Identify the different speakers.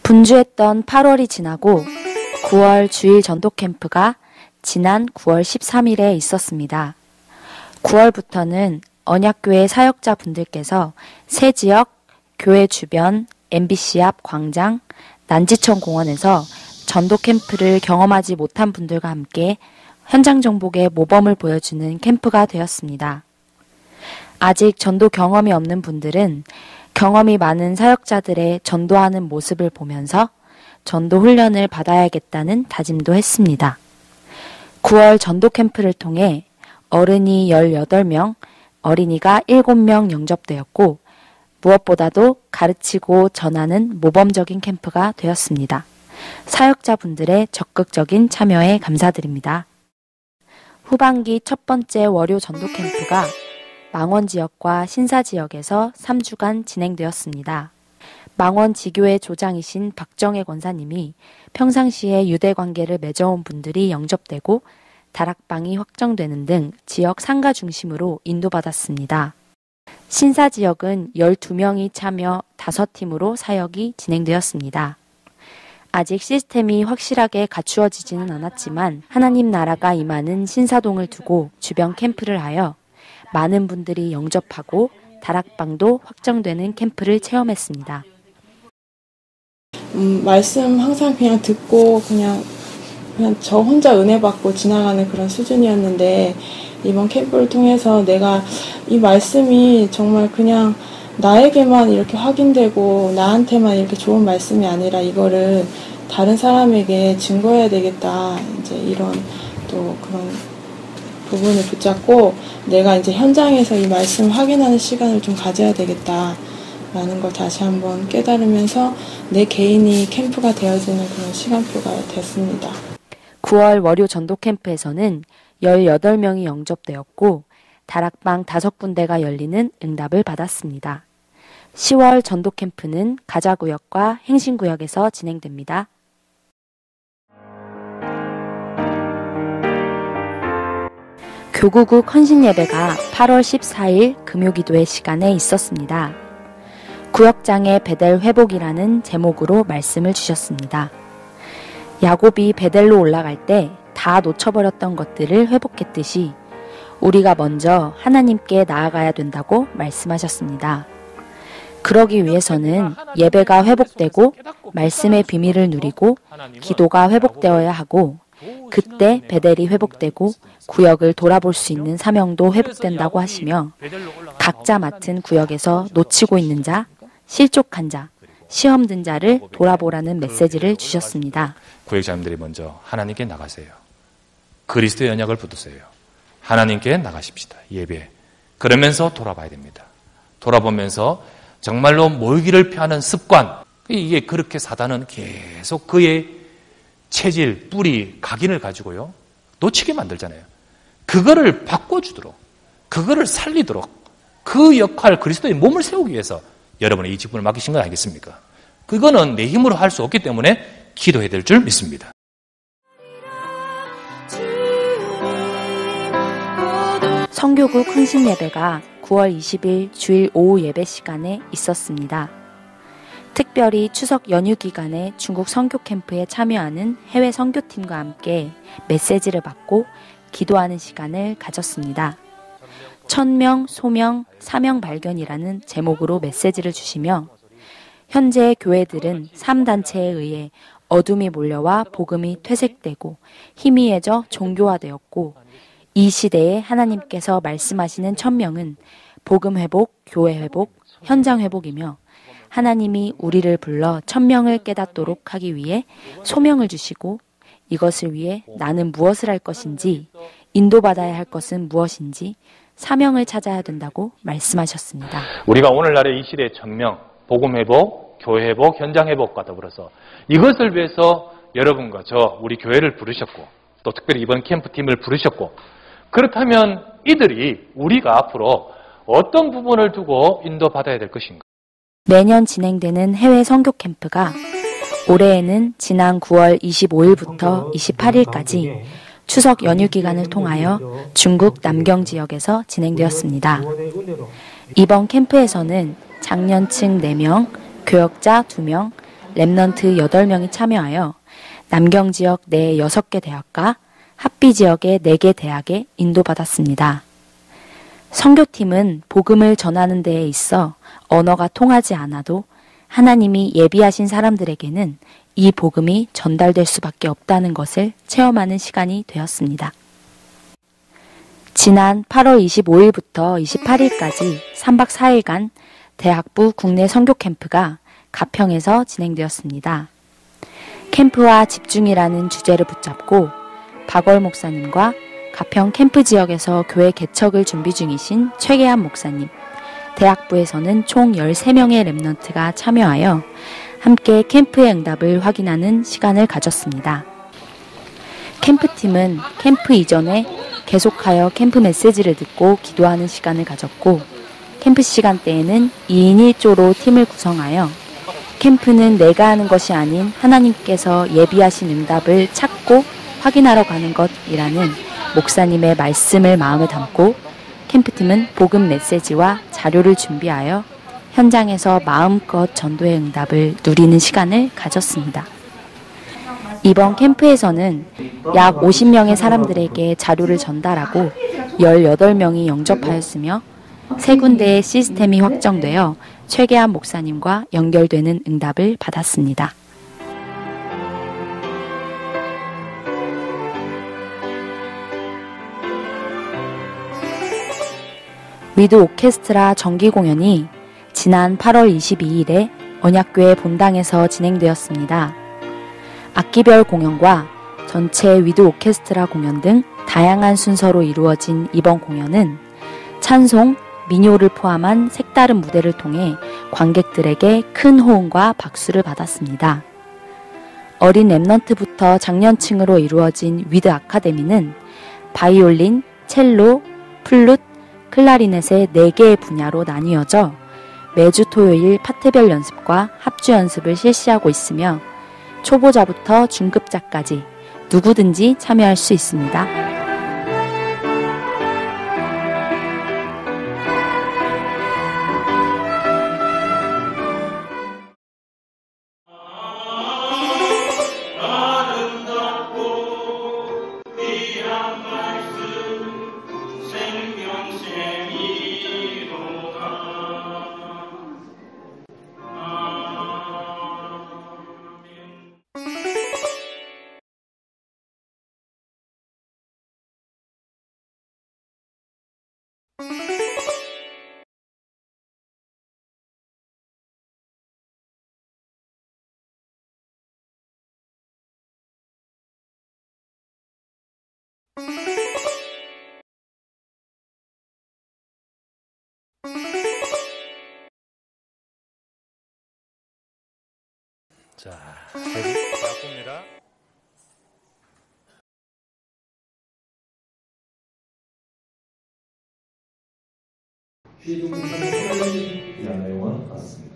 Speaker 1: 분주했던 8월이 지나고 9월 주일 전도 캠프가 지난 9월 13일에 있었습니다. 9월부터는 언약교회 사역자분들께서 새 지역, 교회 주변, MBC 앞 광장, 난지천 공원에서 전도 캠프를 경험하지 못한 분들과 함께 현장 정복의 모범을 보여주는 캠프가 되었습니다. 아직 전도 경험이 없는 분들은 경험이 많은 사역자들의 전도하는 모습을 보면서 전도 훈련을 받아야겠다는 다짐도 했습니다. 9월 전도 캠프를 통해 어른이 18명, 어린이가 7명 영접되었고 무엇보다도 가르치고 전하는 모범적인 캠프가 되었습니다. 사역자분들의 적극적인 참여에 감사드립니다. 후반기 첫 번째 월요 전도 캠프가 망원 지역과 신사 지역에서 3주간 진행되었습니다. 망원 지교회 조장이신 박정혜 권사님이 평상시에 유대 관계를 맺어온 분들이 영접되고 다락방이 확정되는 등 지역 상가 중심으로 인도받았습니다. 신사 지역은 12명이 참여 5팀으로 사역이 진행되었습니다. 아직 시스템이 확실하게 갖추어지지는 않았지만 하나님 나라가 임하는 신사동을 두고 주변 캠프를 하여 많은 분들이 영접하고 다락방도 확정되는 캠프를 체험했습니다.
Speaker 2: 말씀 항상 그냥 듣고 그냥 저 혼자 은혜 받고 지나가는 그런 수준이었는데 이번 캠프를 통해서 내가 이 말씀이 정말 그냥 나에게만 이렇게 확인되고 나한테만 이렇게 좋은 말씀이 아니라 이거를 다른 사람에게 증거해야 되겠다. 이제 이런 또 그런 부분을 붙잡고 내가 이제 현장에서 이 말씀을 확인하는 시간을 좀 가져야 되겠다라는 걸 다시 한번 깨달으면서 내 개인이 캠프가 되어지는 그런 시간표가 됐습니다.
Speaker 1: 9월 월요 전도 캠프에서는 18명이 영접되었고 다락방 5군데가 열리는 응답을 받았습니다. 10월 전도 캠프는 가자구역과 행신구역에서 진행됩니다. 교구국 헌신예배가 8월 14일 금요기도의 시간에 있었습니다. 구역장의 베델 회복이라는 제목으로 말씀을 주셨습니다. 야곱이 베델로 올라갈 때 다 놓쳐버렸던 것들을 회복했듯이 우리가 먼저 하나님께 나아가야 된다고 말씀하셨습니다. 그러기 위해서는 예배가 회복되고 말씀의 비밀을 누리고 기도가 회복되어야 하고 그때 베델이 회복되고 구역을 돌아볼 수 있는 사명도 회복된다고 하시며 각자 맡은 구역에서 놓치고 있는 자, 실족한 자, 시험 든 자를 돌아보라는 메시지를 주셨습니다.
Speaker 3: 구역장님들이 먼저 하나님께 나가세요. 그리스도의 언약을 붙드세요. 하나님께 나가십시다. 예배. 그러면서 돌아봐야 됩니다. 돌아보면서 정말로 모이기를 피하는 습관. 이게 그렇게 사단은 계속 그의 체질, 뿌리, 각인을 가지고요. 놓치게 만들잖아요. 그거를 바꿔주도록, 그거를 살리도록 그 역할, 그리스도의 몸을 세우기 위해서 여러분이 이 직분을 맡기신 건 아니겠습니까? 그거는 내 힘으로 할 수 없기 때문에 기도해야 될 줄 믿습니다.
Speaker 1: 성교국 흥신예배가 9월 20일 주일 오후 예배 시간에 있었습니다. 특별히 추석 연휴 기간에 중국 선교 캠프에 참여하는 해외 선교팀과 함께 메시지를 받고 기도하는 시간을 가졌습니다. 천명, 소명, 사명 발견이라는 제목으로 메시지를 주시며 현재 교회들은 3단체에 의해 어둠이 몰려와 복음이 퇴색되고 희미해져 종교화되었고 이 시대에 하나님께서 말씀하시는 천명은 복음 회복, 교회 회복, 현장 회복이며 하나님이 우리를 불러 천명을 깨닫도록 하기 위해 소명을 주시고 이것을 위해 나는 무엇을 할 것인지 인도받아야 할 것은 무엇인지 사명을 찾아야 된다고 말씀하셨습니다.
Speaker 3: 우리가 오늘날의 이 시대의 천명, 복음 회복, 교회 회복, 현장 회복과 더불어서 이것을 위해서 여러분과 저 우리 교회를 부르셨고 또 특별히 이번 캠프팀을 부르셨고 그렇다면 이들이 우리가 앞으로 어떤 부분을 두고 인도받아야 될 것인가?
Speaker 1: 매년 진행되는 해외 선교 캠프가 올해에는 지난 9월 25일부터 28일까지 추석 연휴 기간을 통하여 중국 남경 지역에서 진행되었습니다. 이번 캠프에서는 장년층 4명, 교역자 2명, 랩넌트 8명이 참여하여 남경 지역 내 6개 대학과 합비 지역의 4개 대학에 인도받았습니다. 선교팀은 복음을 전하는 데에 있어 언어가 통하지 않아도 하나님이 예비하신 사람들에게는 이 복음이 전달될 수밖에 없다는 것을 체험하는 시간이 되었습니다. 지난 8월 25일부터 28일까지 3박 4일간 대학부 국내 선교 캠프가 가평에서 진행되었습니다. 캠프와 집중이라는 주제를 붙잡고 박월 목사님과 가평 캠프 지역에서 교회 개척을 준비 중이신 최계한 목사님, 대학부에서는 총 13명의 랩넌트가 참여하여 함께 캠프의 응답을 확인하는 시간을 가졌습니다. 캠프팀은 캠프 이전에 계속하여 캠프 메시지를 듣고 기도하는 시간을 가졌고, 캠프 시간대에는 2인 1조로 팀을 구성하여 캠프는 내가 하는 것이 아닌 하나님께서 예비하신 응답을 찾고 확인하러 가는 것이라는 목사님의 말씀을 마음에 담고 캠프팀은 복음 메시지와 자료를 준비하여 현장에서 마음껏 전도의 응답을 누리는 시간을 가졌습니다. 이번 캠프에서는 약 50명의 사람들에게 자료를 전달하고 18명이 영접하였으며 3군데의 시스템이 확정되어 최계한 목사님과 연결되는 응답을 받았습니다. 위드 오케스트라 정기 공연이 지난 8월 22일에 언약교회 본당에서 진행되었습니다. 악기별 공연과 전체 위드 오케스트라 공연 등 다양한 순서로 이루어진 이번 공연은 찬송, 민요를 포함한 색다른 무대를 통해 관객들에게 큰 호응과 박수를 받았습니다. 어린 랩넌트부터 장년층으로 이루어진 위드 아카데미는 바이올린, 첼로, 플룻, 클라리넷의 4개의 분야로 나뉘어져 매주 토요일 파트별 연습과 합주 연습을 실시하고 있으며 초보자부터 중급자까지 누구든지 참여할 수 있습니다.
Speaker 3: 자, 바쁩니다.
Speaker 4: 휘둥 3일 내용은 같습니다.